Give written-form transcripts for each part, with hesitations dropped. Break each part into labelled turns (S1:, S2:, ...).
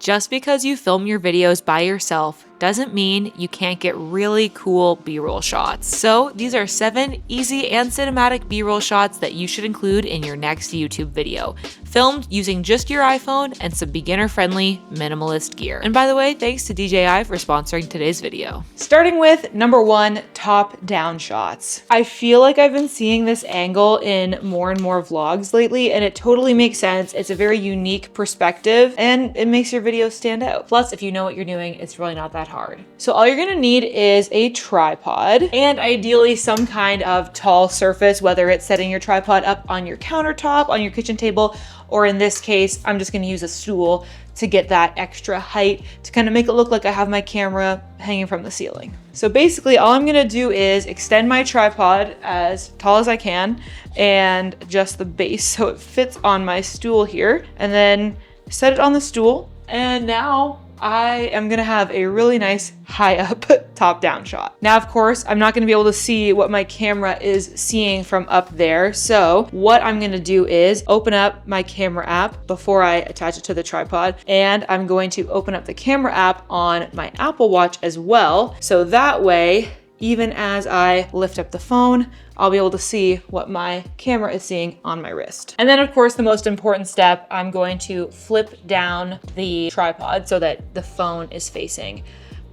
S1: Just because you film your videos by yourself doesn't mean you can't get really cool B-roll shots. So these are 7 easy and cinematic B-roll shots that you should include in your next YouTube video, filmed using just your iPhone and some beginner-friendly minimalist gear. And by the way, thanks to DJI for sponsoring today's video. Starting with number 1, top-down shots. I feel like I've been seeing this angle in more and more vlogs lately, and it totally makes sense. It's a very unique perspective, and it makes your videos stand out. Plus, if you know what you're doing, it's really not that hard. So all you're gonna need is a tripod and ideally some kind of tall surface, whether it's setting your tripod up on your countertop, on your kitchen table, or in this case, I'm just gonna use a stool to get that extra height to kind of make it look like I have my camera hanging from the ceiling. So basically all I'm gonna do is extend my tripod as tall as I can and adjust the base so it fits on my stool here, and then set it on the stool. And now I am gonna have a really nice high up top down shot. Now, of course, I'm not gonna be able to see what my camera is seeing from up there. So what I'm gonna do is open up my camera app before I attach it to the tripod. And I'm going to open up the camera app on my Apple Watch as well. So that way, even as I lift up the phone, I'll be able to see what my camera is seeing on my wrist. And then of course, the most important step, I'm going to flip down the tripod so that the phone is facing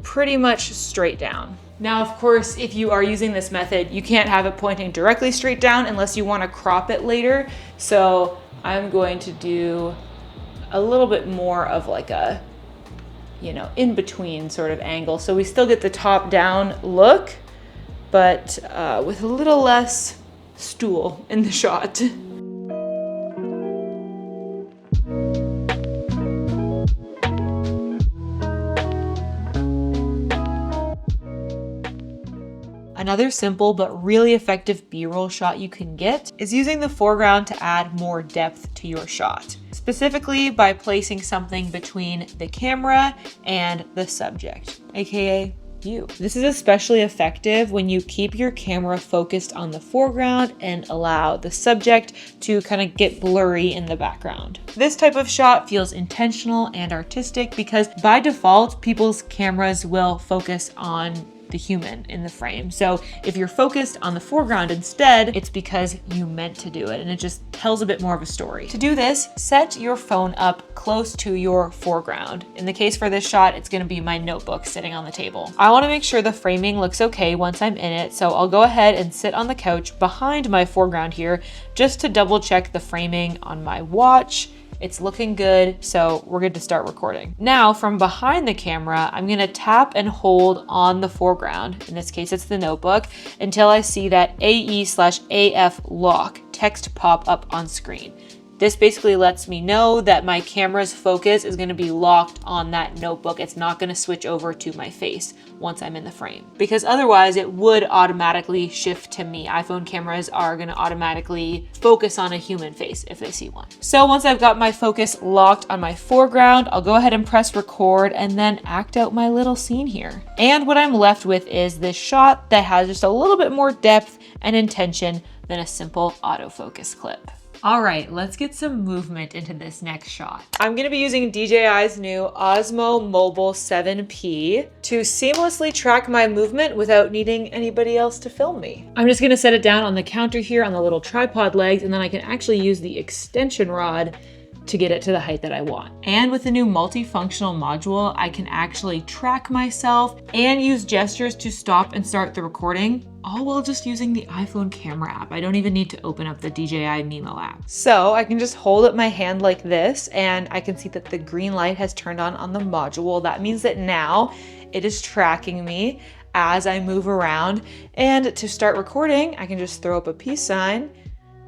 S1: pretty much straight down. Now, of course, if you are using this method, you can't have it pointing directly straight down unless you want to crop it later. So I'm going to do a little bit more of like a, in between sort of angle. So we still get the top down look, but with a little less stool in the shot. Another simple but really effective B-roll shot you can get is using the foreground to add more depth to your shot, specifically by placing something between the camera and the subject, aka you. This is especially effective when you keep your camera focused on the foreground and allow the subject to kind of get blurry in the background. This type of shot feels intentional and artistic because by default, people's cameras will focus on the human in the frame. So if you're focused on the foreground instead, it's because you meant to do it, and it just tells a bit more of a story. To do this, set your phone up close to your foreground. In the case for this shot, it's gonna be my notebook sitting on the table. I wanna make sure the framing looks okay once I'm in it, so I'll go ahead and sit on the couch behind my foreground here just to double check the framing on my watch. It's looking good, so we're good to start recording. Now, from behind the camera, I'm gonna tap and hold on the foreground, in this case it's the notebook, until I see that AE/AF lock text pop up on screen. This basically lets me know that my camera's focus is gonna be locked on that notebook. It's not gonna switch over to my face once I'm in the frame, because otherwise it would automatically shift to me. iPhone cameras are gonna automatically focus on a human face if they see one. So once I've got my focus locked on my foreground, I'll go ahead and press record and then act out my little scene here. And what I'm left with is this shot that has just a little bit more depth and intention than a simple autofocus clip. All right, let's get some movement into this next shot. I'm gonna be using DJI's new Osmo Mobile 7P to seamlessly track my movement without needing anybody else to film me. I'm just gonna set it down on the counter here on the little tripod legs, and then I can actually use the extension rod to get it to the height that I want. And with the new multifunctional module, I can actually track myself and use gestures to stop and start the recording, all while just using the iPhone camera app. I don't even need to open up the DJI Mimo app. So I can just hold up my hand like this, and I can see that the green light has turned on the module. That means that now it is tracking me as I move around. And to start recording, I can just throw up a peace sign,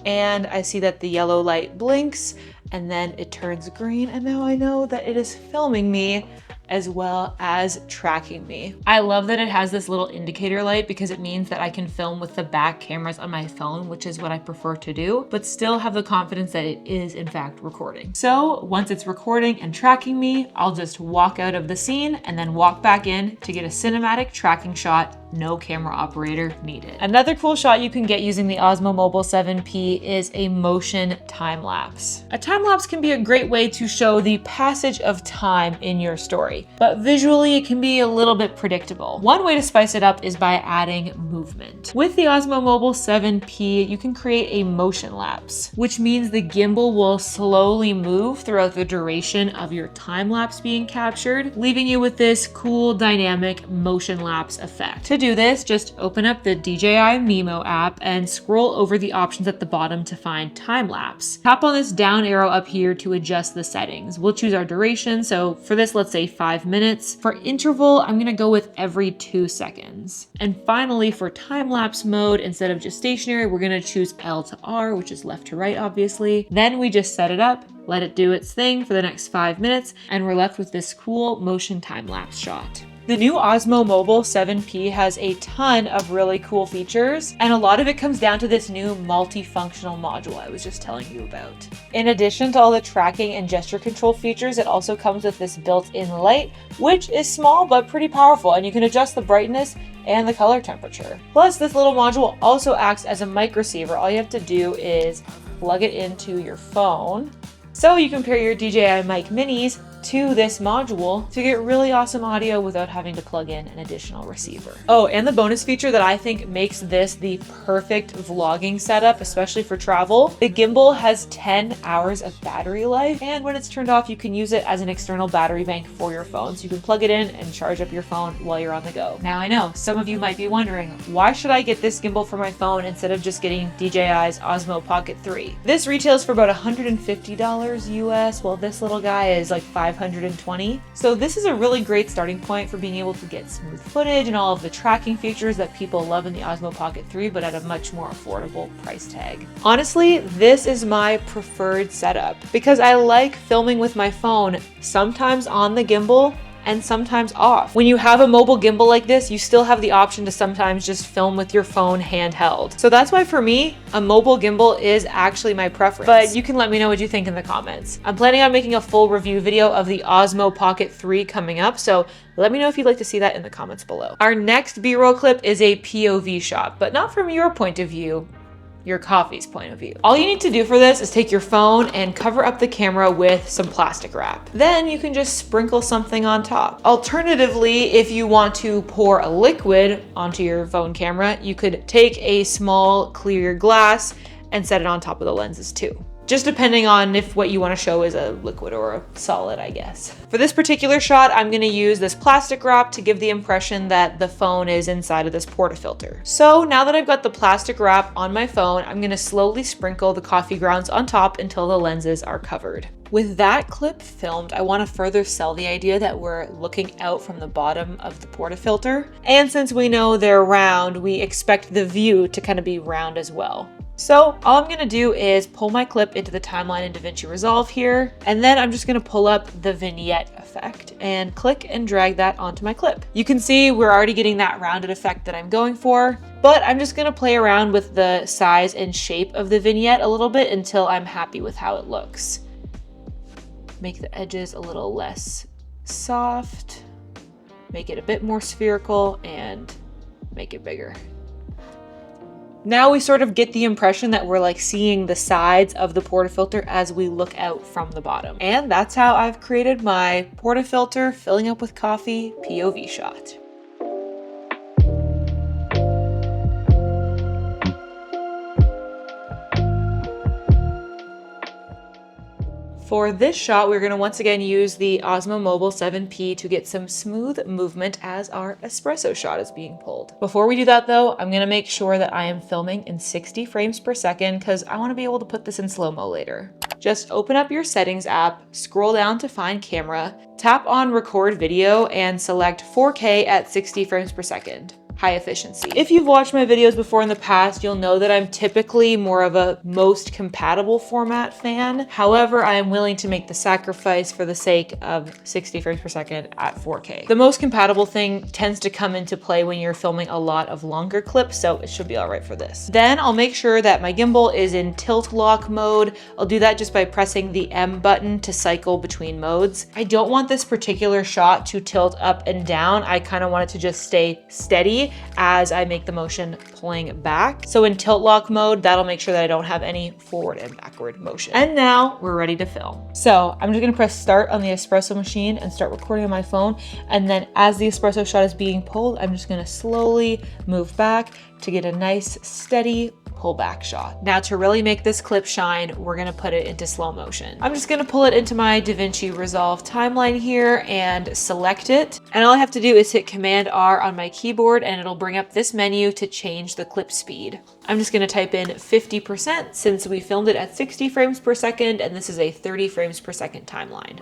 S1: and I see that the yellow light blinks, and then it turns green, and now I know that it is filming me as well as tracking me. I love that it has this little indicator light because it means that I can film with the back cameras on my phone, which is what I prefer to do, but still have the confidence that it is in fact recording. So once it's recording and tracking me, I'll just walk out of the scene and then walk back in to get a cinematic tracking shot no camera operator needed. Another cool shot you can get using the Osmo Mobile 7P is a motion time lapse. A time lapse can be a great way to show the passage of time in your story, but visually it can be a little bit predictable. One way to spice it up is by adding movement. With the Osmo Mobile 7P, you can create a motion lapse, which means the gimbal will slowly move throughout the duration of your time lapse being captured, leaving you with this cool dynamic motion lapse effect. To do this, just open up the DJI Mimo app and scroll over the options at the bottom to find time lapse. Tap on this down arrow up here to adjust the settings. We'll choose our duration. So for this, let's say 5 minutes. For interval, I'm gonna go with every 2 seconds. And finally, for time lapse mode, instead of just stationary, we're gonna choose L to R, which is left to right, obviously. Then we just set it up, let it do its thing for the next 5 minutes, and we're left with this cool motion time lapse shot. The new Osmo Mobile 7P has a ton of really cool features, and a lot of it comes down to this new multifunctional module I was just telling you about. In addition to all the tracking and gesture control features, it also comes with this built-in light, which is small but pretty powerful, and you can adjust the brightness and the color temperature. Plus, this little module also acts as a mic receiver. All you have to do is plug it into your phone. So you can pair your DJI Mic Minis to this module to get really awesome audio without having to plug in an additional receiver. Oh, and the bonus feature that I think makes this the perfect vlogging setup, especially for travel, the gimbal has 10 hours of battery life, and when it's turned off, you can use it as an external battery bank for your phone. So you can plug it in and charge up your phone while you're on the go. Now I know some of you might be wondering, why should I get this gimbal for my phone instead of just getting DJI's Osmo Pocket 3? This retails for about $150 US, while this little guy is like $520. So this is a really great starting point for being able to get smooth footage and all of the tracking features that people love in the Osmo Pocket 3, but at a much more affordable price tag. Honestly, this is my preferred setup because I like filming with my phone, sometimes on the gimbal and sometimes off. When you have a mobile gimbal like this, you still have the option to sometimes just film with your phone handheld. So that's why for me, a mobile gimbal is actually my preference. But you can let me know what you think in the comments. I'm planning on making a full review video of the Osmo Pocket 3 coming up, so let me know if you'd like to see that in the comments below. Our next B-roll clip is a POV shot, but not from your point of view, your coffee's point of view. All you need to do for this is take your phone and cover up the camera with some plastic wrap. Then you can just sprinkle something on top. Alternatively, if you want to pour a liquid onto your phone camera, you could take a small clear glass and set it on top of the lenses too. Just depending on if what you want to show is a liquid or a solid, I guess. For this particular shot, I'm going to use this plastic wrap to give the impression that the phone is inside of this portafilter. So now that I've got the plastic wrap on my phone, I'm going to slowly sprinkle the coffee grounds on top until the lenses are covered. With that clip filmed, I want to further sell the idea that we're looking out from the bottom of the portafilter. And since we know they're round, we expect the view to kind of be round as well. So all I'm gonna do is pull my clip into the timeline in DaVinci Resolve here, and then I'm just gonna pull up the vignette effect and click and drag that onto my clip. You can see we're already getting that rounded effect that I'm going for, but I'm just gonna play around with the size and shape of the vignette a little bit until I'm happy with how it looks. Make the edges a little less soft, make it a bit more spherical, and make it bigger. Now we sort of get the impression that we're like seeing the sides of the portafilter as we look out from the bottom. And that's how I've created my portafilter filling up with coffee POV shot. For this shot, we're gonna once again use the Osmo Mobile 7P to get some smooth movement as our espresso shot is being pulled. Before we do that though, I'm gonna make sure that I am filming in 60 frames per second because I wanna be able to put this in slow-mo later. Just open up your settings app, scroll down to find camera, tap on record video and select 4K at 60 frames per second. High efficiency. If you've watched my videos before in the past, you'll know that I'm typically more of a most compatible format fan. However, I am willing to make the sacrifice for the sake of 60 frames per second at 4K. The most compatible thing tends to come into play when you're filming a lot of longer clips, so it should be all right for this. Then I'll make sure that my gimbal is in tilt lock mode. I'll do that just by pressing the M button to cycle between modes. I don't want this particular shot to tilt up and down. I kind of want it to just stay steady. slowly as I make the motion pulling back. So in tilt lock mode, that'll make sure that I don't have any forward and backward motion. And now we're ready to film. So I'm just gonna press start on the espresso machine and start recording on my phone. And then as the espresso shot is being pulled, I'm just gonna slowly move back to get a nice steady pullback shot. Now to really make this clip shine, we're gonna put it into slow motion. I'm just gonna pull it into my DaVinci Resolve timeline here and select it. And all I have to do is hit Command R on my keyboard and it'll bring up this menu to change the clip speed. I'm just gonna type in 50% since we filmed it at 60 frames per second and this is a 30 frames per second timeline.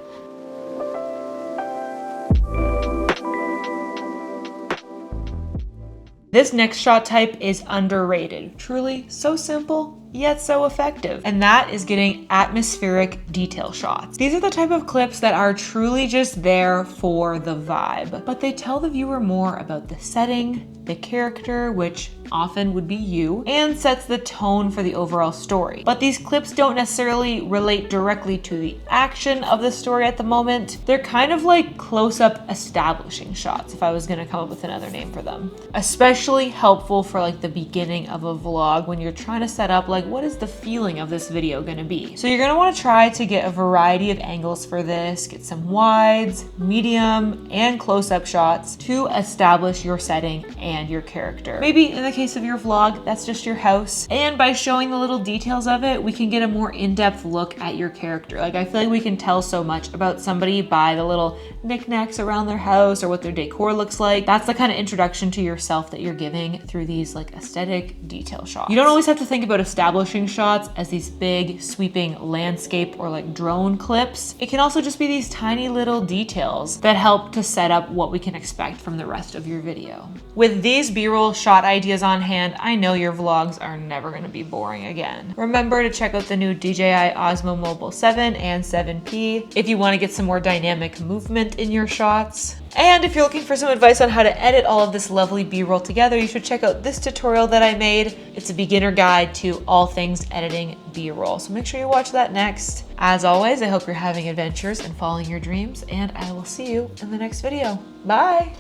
S1: This next shot type is underrated. Truly so simple, yet so effective. And that is getting atmospheric detail shots. These are the type of clips that are truly just there for the vibe, but they tell the viewer more about the setting, the character, which often would be you, and sets the tone for the overall story. But these clips don't necessarily relate directly to the action of the story at the moment. They're kind of like close-up establishing shots, if I was gonna come up with another name for them. Especially helpful for like the beginning of a vlog when you're trying to set up like what is the feeling of this video gonna be. So you're gonna wanna try to get a variety of angles for this, get some wides, medium, and close-up shots to establish your setting and your character. Maybe in the case of your vlog, that's just your house. And by showing the little details of it, we can get a more in-depth look at your character. Like I feel like we can tell so much about somebody by the little knickknacks around their house or what their decor looks like. That's the kind of introduction to yourself that you're giving through these like aesthetic detail shots. You don't always have to think about establishing shots as these big sweeping landscape or like drone clips. It can also just be these tiny little details that help to set up what we can expect from the rest of your video. With these B-roll shot ideas on hand, I know your vlogs are never going to be boring again. Remember to check out the new DJI Osmo Mobile 7 and 7P if you want to get some more dynamic movement in your shots. And if you're looking for some advice on how to edit all of this lovely B-roll together, you should check out this tutorial that I made. It's a beginner guide to all things editing B-roll. So make sure you watch that next. As always, I hope you're having adventures and following your dreams, and I will see you in the next video. Bye!